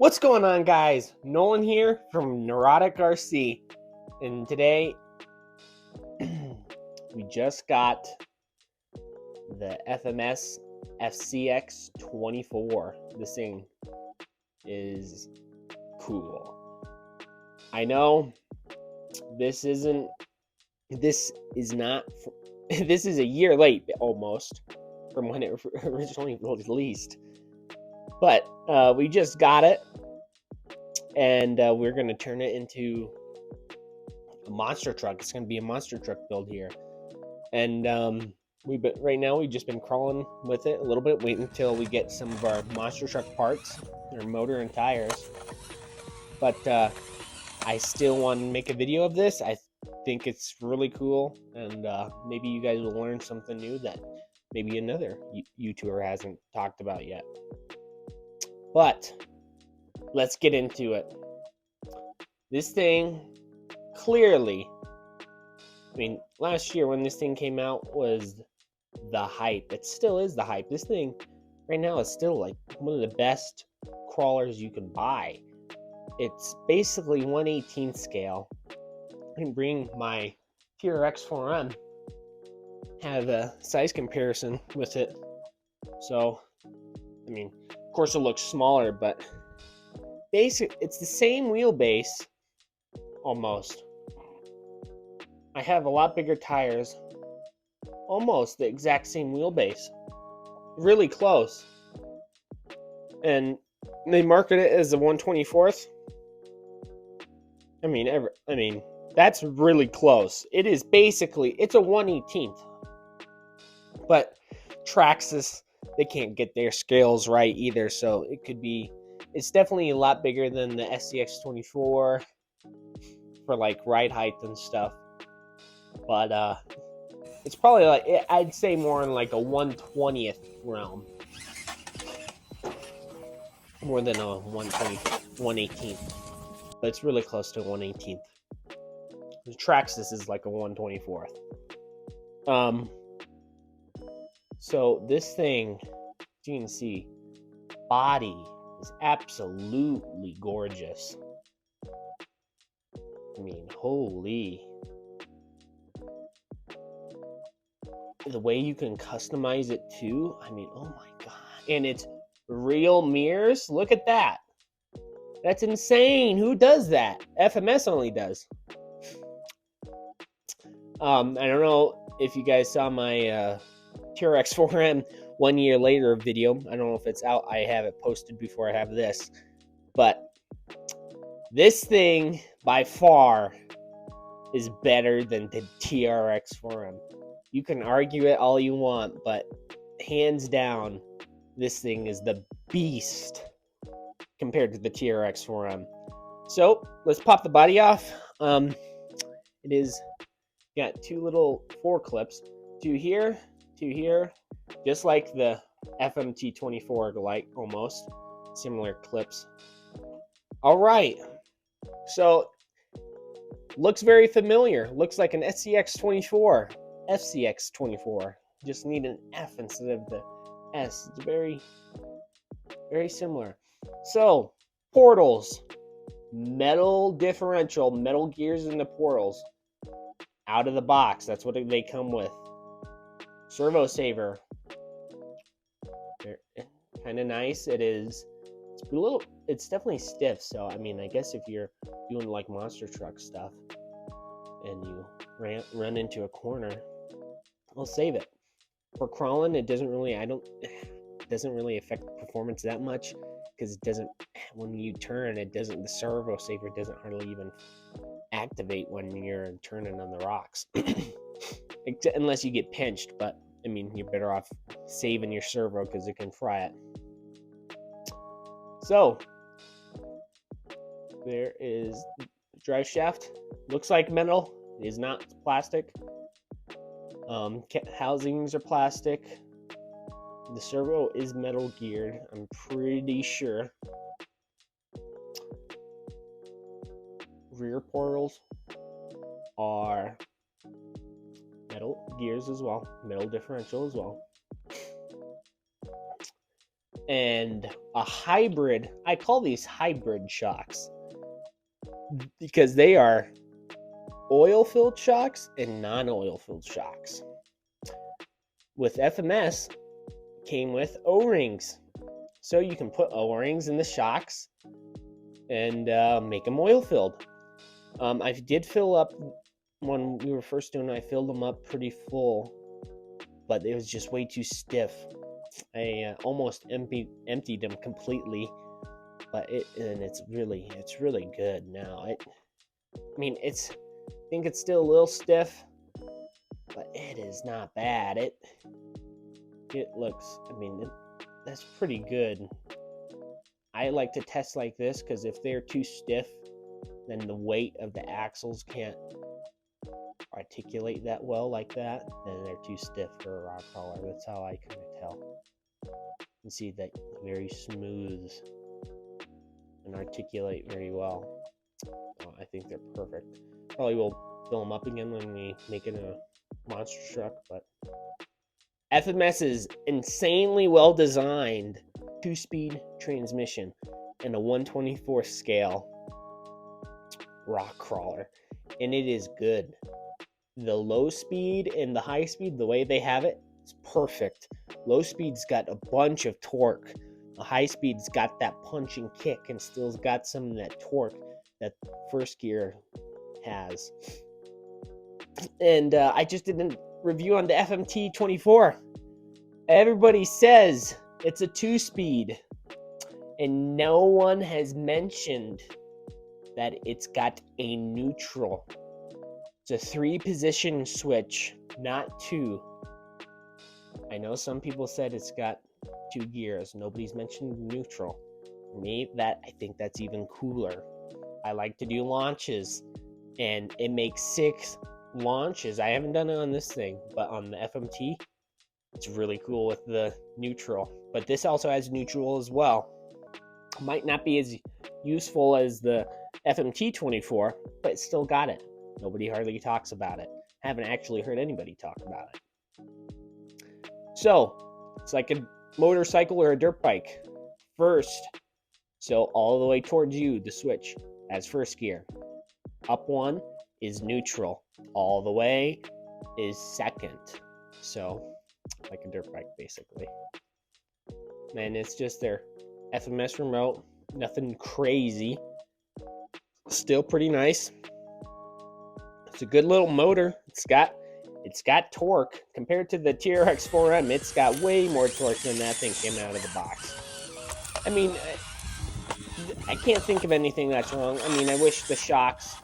What's going on, guys? Nolan here from Neurotic RC, and today we just got the FMS FCX24. This thing is cool. I know this is not this is a year late almost from when it originally released, but we just got it, and we're going to turn it into a monster truck. It's going to be a monster truck build here, and right now we've just been crawling with it a little bit, waiting until we get some of our monster truck parts, our motor and tires. But I still want to make a video of this. I think it's really cool, and maybe you guys will learn something new that maybe another YouTuber hasn't talked about yet. But let's get into it. This thing, clearly, I mean, last year when this thing came out was the hype. It still is the hype. This thing right now is still like one of the best crawlers you can buy. It's basically 1/18 scale. I can bring my TRX4M, have a size comparison with it. So, I mean, of course it looks smaller, but it's the same wheelbase almost. I have a lot bigger tires, almost the exact same wheelbase, really close. And they market it as a 1/24th. I mean, that's really close. It is basically, it's a 1/18th. But traxxas, they can't get their scales right either, so it's definitely a lot bigger than the FCX24 for like ride height and stuff. But it's probably like, I'd say more in like a 1/20th realm, more than a 1/18th. But it's really close to 1/18th. The traxxas is like a 1/24th. So this thing, as you can see, body is absolutely gorgeous. I mean, holy. The way you can customize it too, I mean, oh my god. And it's real mirrors. Look at that. That's insane. Who does that? FMS only does. I don't know if you guys saw my TRX4M 1 year later video. I don't know if it's out. I have it posted before I have this. But this thing, by far, is better than the TRX4M. You can argue it all you want, but hands down, this thing is the beast compared to the TRX4M. So let's pop the body off. It is got two little 4 clips, two here, just like the FMT24, like almost similar clips. All right, so looks very familiar. Looks like an FCX24. Just need an F instead of the S. It's very, very similar. So, portals, metal differential, metal gears in the portals, out of the box. That's what they come with. Servo saver, they're kind of nice. It's definitely stiff. So I mean, I guess if you're doing like monster truck stuff and you run into a corner, I'll save it. For crawling, it doesn't really affect performance that much, because it doesn't, when you turn, the servo saver doesn't hardly even activate when you're turning on the rocks. Unless you get pinched, but I mean, you're better off saving your servo because it can fry it. So there is the drive shaft. Looks like metal. It is not. It's plastic. Housings are plastic. The servo is metal geared, I'm pretty sure. Rear portals are metal gears as well, metal differential as well. and a hybrid. I call these hybrid shocks because they are oil-filled shocks and non-oil-filled shocks. With FMS came with O-rings, so you can put O-rings in the shocks and make them oil-filled. I did fill up when we were first doing it. I filled them up pretty full, but it was just way too stiff. I almost emptied them completely, but it's really good now. I think it's still a little stiff, but it is not bad. It looks, that's pretty good. I like to test like this because if they're too stiff, then the weight of the axles can't articulate that well like that, then they're too stiff for a rock crawler. That's how I kind of tell. You can see that very smooth and articulate very well. I think they're perfect. Probably will fill them up again when we make it a monster truck, but FMS is insanely well designed 2-speed transmission and a 1/24 scale rock crawler, and it is good. The low speed and the high speed, the way they have it, is perfect. Low speed's got a bunch of torque. The high speed's got that punch and kick and still's got some of that torque that first gear has. And I just did a review on the FCX24. Everybody says it's a 2-speed, and no one has mentioned that it's got a neutral. It's a 3-position switch, not 2. I know some people said it's got 2 gears. Nobody's mentioned neutral. For me, I think that's even cooler. I like to do launches, and it makes 6 launches. I haven't done it on this thing, but on the FMT, it's really cool with the neutral. But this also has neutral as well. Might not be as useful as the FCX24, but it's still got it. Nobody hardly talks about it. Haven't actually heard anybody talk about it. So, it's like a motorcycle or a dirt bike. First, so all the way towards you, the switch, that's first gear. Up 1 is neutral. All the way is second. So, like a dirt bike, basically. And it's just their FMS remote. Nothing crazy. Still pretty nice. It's a good little motor. It's got torque compared to the TRX 4M. It's got way more torque than that thing came out of the box. I can't think of anything that's wrong. I wish the shocks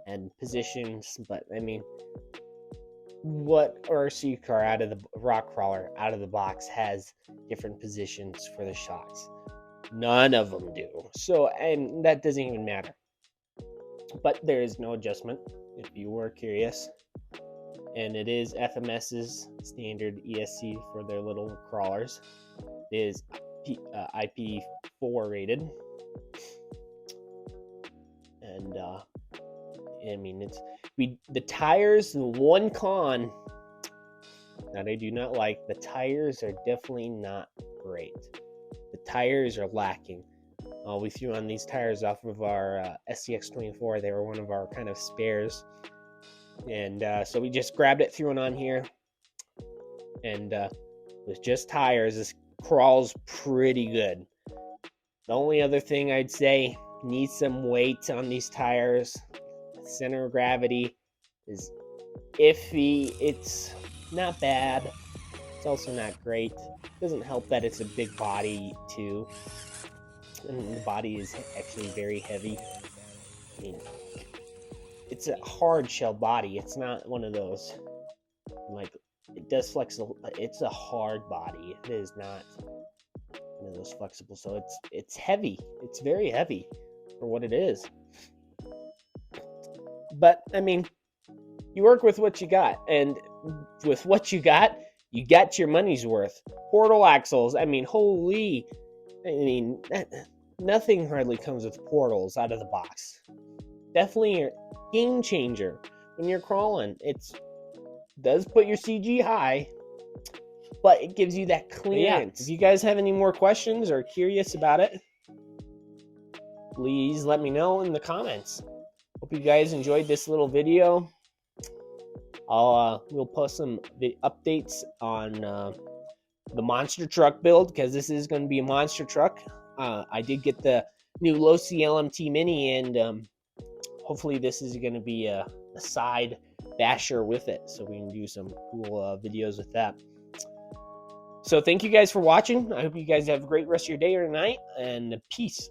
and positions, but what RC car out of the rock crawler out of the box has different positions for the shocks? None of them do. So, and that doesn't even matter. But there is no adjustment, if you were curious. And it is FMS's standard ESC for their little crawlers. It is IP4 rated. And the tires, the one con that I do not like, the tires are definitely not great. The tires are lacking. We threw on these tires off of our FCX24. They were one of our kind of spares. And so we just grabbed it, threw it on here. And with just tires, this crawls pretty good. The only other thing I'd say, needs some weight on these tires. Center of gravity is iffy. It's not bad. It's also not great. It doesn't help that it's a big body too. And the body is actually very heavy. It's a hard shell body. It's not one of those, it does flex. It's a hard body. It is not one of those flexible. So it's heavy. It's very heavy for what it is. But, you work with what you got. And with what you got your money's worth. Portal axles. Holy. Nothing hardly comes with portals out of the box. Definitely a game changer when you're crawling. It does put your CG high. but it gives you that clearance. Yeah, If you guys have any more questions or curious about it, please let me know in the comments. Hope you guys enjoyed this little video. We'll post some updates on the monster truck build, because this is going to be a monster truck. I did get the new low CLMT Mini, and hopefully this is going to be a side basher with it, so we can do some cool videos with that. So thank you guys for watching. I hope you guys have a great rest of your day or night, and peace.